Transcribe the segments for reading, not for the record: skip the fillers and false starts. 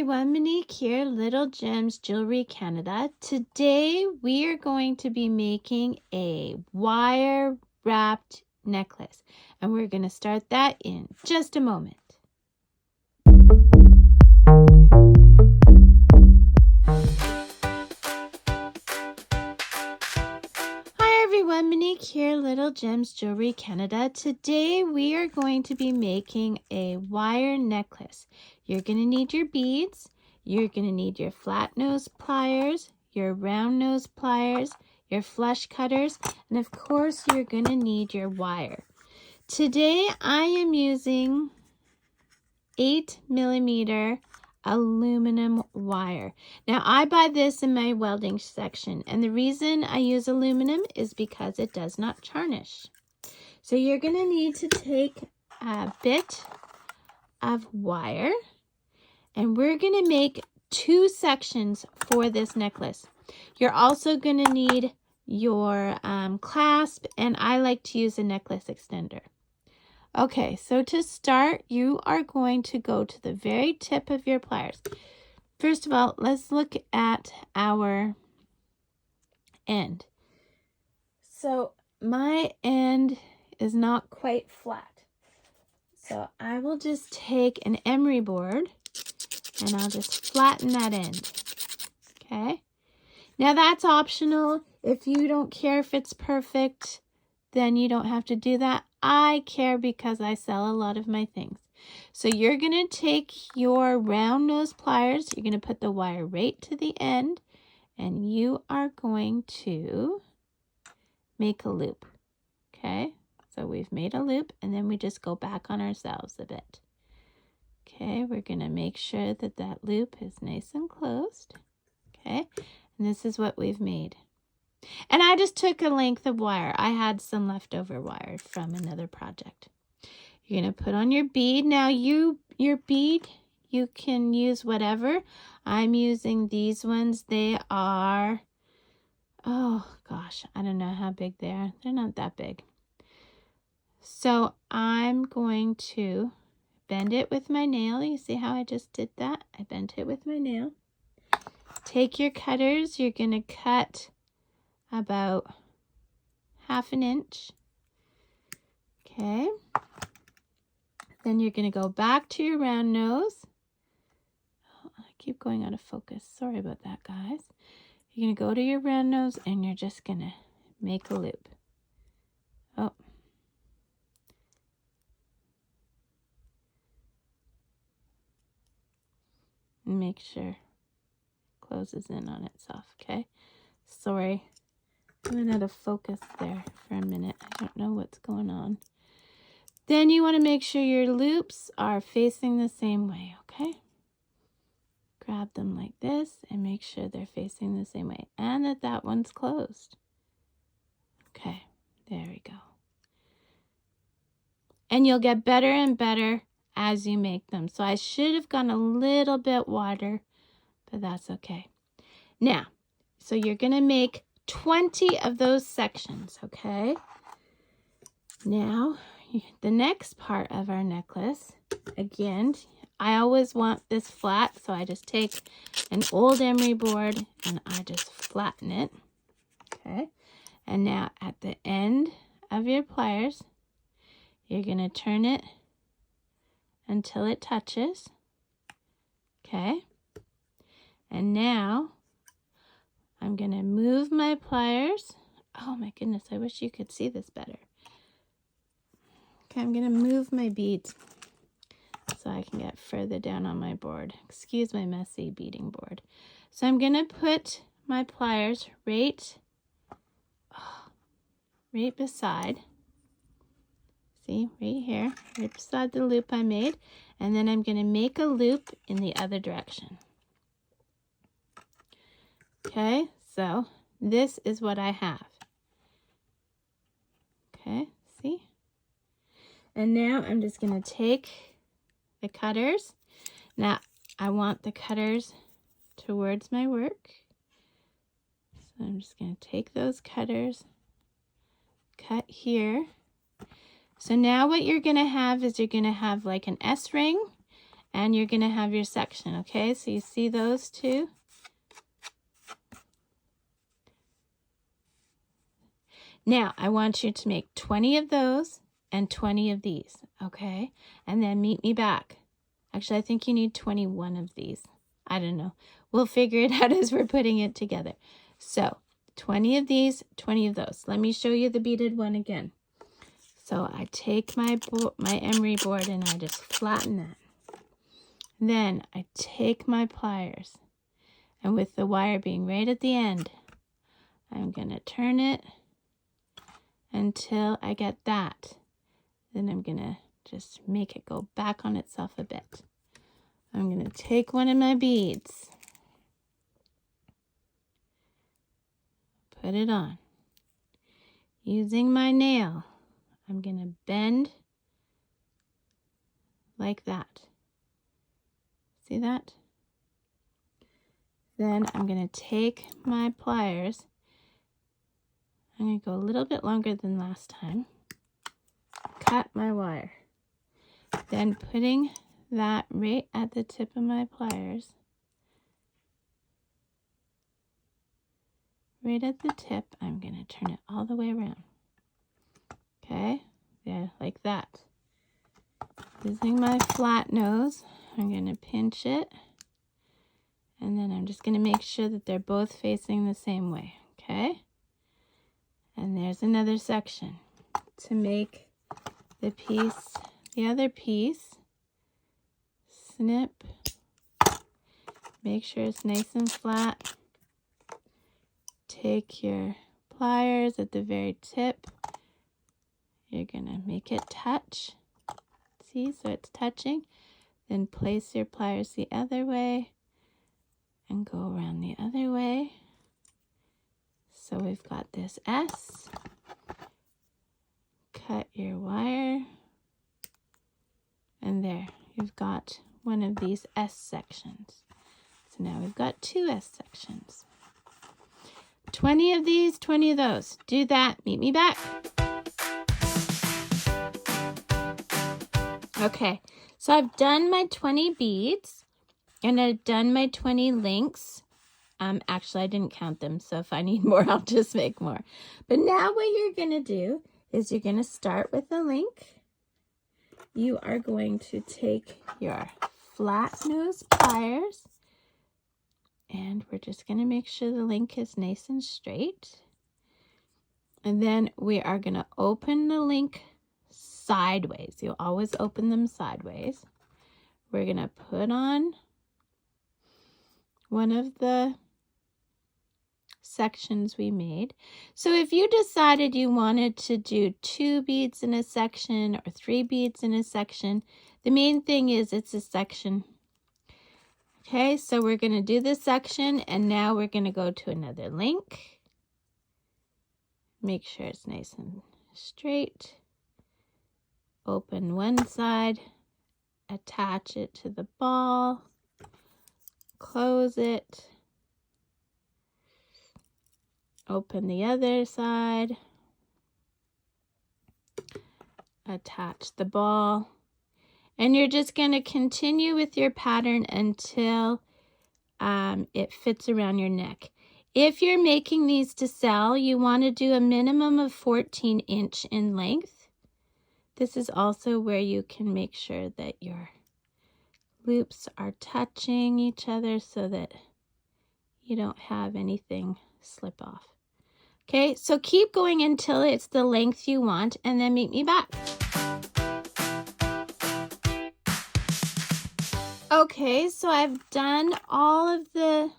everyone, Monique here, Little Gems Jewelry Canada. Today we are going to be making a wire wrapped necklace, and we're going to start that in just a moment. Hi everyone, Monique here, Little Gems Jewelry Canada. Today we are going to be making a wire necklace. You're going to need your beads, you're going to need your flat nose pliers, your round nose pliers, your flush cutters, and of course you're going to need your wire. Today I am using 8mm aluminum wire. Now I buy this in my welding section, and the reason I use aluminum is because it does not tarnish. So you're going to need to take a bit of wire, and we're going to make 2 sections for this necklace. You're also going to need your clasp, and I like to use a necklace extender. Okay, so to start, you are going to go to the very tip of your pliers. First of all, let's look at our end. So my end is not quite flat. So I will just take an emery board and I'll just flatten that end. Okay. Now that's optional. If you don't care if it's perfect, then you don't have to do that. I care because I sell a lot of my things. So you're going to take your round nose pliers, you're going to put the wire right to the end, and you are going to make a loop. Okay, so we've made a loop, and then we just go back on ourselves a bit. Okay, we're going to make sure that that loop is nice and closed. Okay, and this is what we've made. And I just took a length of wire. I had some leftover wire from another project. You're going to put on your bead. Now your bead, you can use whatever. I'm using these ones. They are, oh gosh, I don't know how big they are. They're not that big. So I'm going to bend it with my nail. You see how I just did that? I bent it with my nail. Take your cutters. You're going to cut about 1/2 inch. Okay. Then you're going to go back to your round nose. Oh, I keep going out of focus. Sorry about that, guys. You're going to go to your round nose and you're just going to make a loop. Oh. And make sure it closes in on itself, okay? Sorry. I went out of focus there for a minute. I don't know what's going on. Then you want to make sure your loops are facing the same way, okay? Grab them like this and make sure they're facing the same way, and that one's closed. Okay, there we go. And you'll get better and better as you make them. So I should have gone a little bit wider, but that's okay. Now, so you're going to make 20 of those sections, okay? Now, the next part of our necklace, again, I always want this flat, so I just take an old emery board and I just flatten it, okay? And now at the end of your pliers, you're going to turn it until it touches, okay? And now I'm going to move my pliers. Oh my goodness, I wish you could see this better. Okay, I'm going to move my beads so I can get further down on my board. Excuse my messy beading board. So I'm going to put my pliers right beside, see, right here, right beside the loop I made. And then I'm going to make a loop in the other direction. Okay, so this is what I have. Okay, see? And now I'm just going to take the cutters. Now I want the cutters towards my work. So I'm just going to take those cutters, cut here. So now what you're going to have is you're going to have like an S ring, and you're going to have your section, okay? So you see those two? Now, I want you to make 20 of those and 20 of these, okay? And then meet me back. Actually, I think you need 21 of these. I don't know. We'll figure it out as we're putting it together. So, 20 of these, 20 of those. Let me show you the beaded one again. So, I take my emery board and I just flatten that. Then, I take my pliers. And with the wire being right at the end, I'm going to turn it until I get that. Then I'm going to just make it go back on itself a bit. I'm going to take one of my beads, put it on. Using my nail, I'm going to bend like that. See that? Then I'm going to take my pliers. I'm going to go a little bit longer than last time. Cut my wire. Then putting that right at the tip of my pliers. Right at the tip, I'm going to turn it all the way around. Okay, there, like that. Using my flat nose, I'm going to pinch it. And then I'm just going to make sure that they're both facing the same way. Okay? And there's another section. To make the piece, the other piece, snip, make sure it's nice and flat. Take your pliers at the very tip. You're going to make it touch. See, so it's touching. Then place your pliers the other way and go around the other way. So we've got this S. Cut your wire. And there, you've got one of these S sections. So now we've got two S sections. 20 of these, 20 of those. Do that. Meet me back. Okay, so I've done my 20 beads and I've done my 20 links. Actually, I didn't count them, so if I need more, I'll just make more. But now what you're going to do is you're going to start with a link. You are going to take your flat nose pliers, and we're just going to make sure the link is nice and straight. And then we are going to open the link sideways. You'll always open them sideways. We're going to put on one of the sections we made. So if you decided you wanted to do 2 beads in a section or 3 beads in a section, the main thing is it's a section. Okay, so we're going to do this section, and now we're going to go to another link. Make sure it's nice and straight. Open one side, attach it to the ball, close it, open the other side, attach the ball, and you're just going to continue with your pattern until it fits around your neck. If you're making these to sell, you want to do a minimum of 14 inch in length. This is also where you can make sure that your loops are touching each other so that you don't have anything slip off. Okay, so keep going until it's the length you want, and then meet me back. Okay, so I've done all of the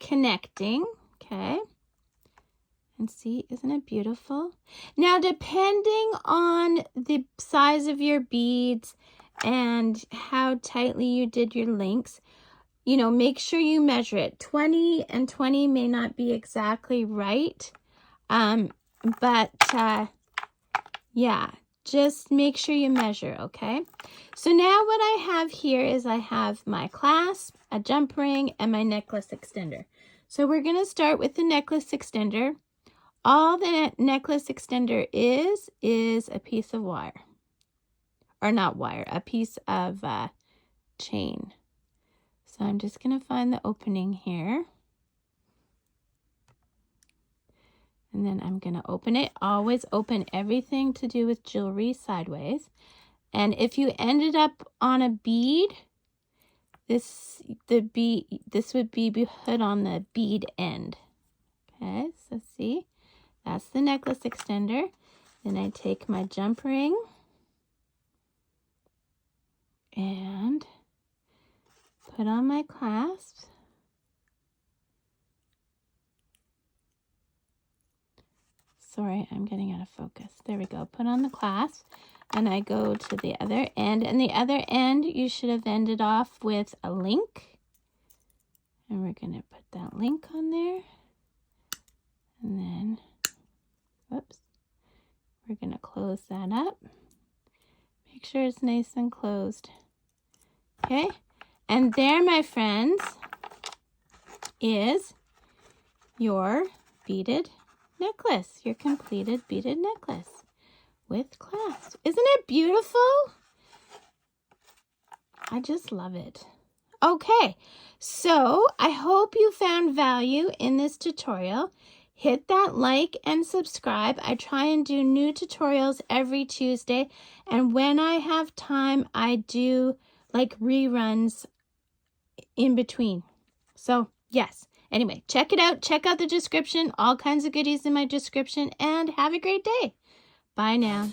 connecting, okay? And see, isn't it beautiful? Now, depending on the size of your beads and how tightly you did your links, you know, make sure you measure it. 20 and 20 may not be exactly right, yeah, just make sure you measure, okay? So now what I have here is I have my clasp, a jump ring, and my necklace extender. So we're going to start with the necklace extender. All the necklace extender is a piece of wire. Or not wire, a piece of chain. So I'm just going to find the opening here. And then I'm going to open it. Always open everything to do with jewelry sideways. And if you ended up on a bead, this would be put on the bead end. Okay, so see, that's the necklace extender. Then I take my jump ring and put on my clasp. Sorry, I'm getting out of focus. There we go. Put on the clasp, and I go to the other end. And the other end, you should have ended off with a link. And we're going to put that link on there. And then, whoops, we're going to close that up. Make sure it's nice and closed. Okay, and there, my friends, is your beaded necklace, your completed beaded necklace with clasp. Isn't it beautiful? I just love it. Okay, so I hope you found value in this tutorial. Hit that like and subscribe. I try and do new tutorials every Tuesday, and when I have time, I do like reruns in between. So yes, anyway, check it out. Check out the description. All kinds of goodies in my description, and have a great day. Bye now.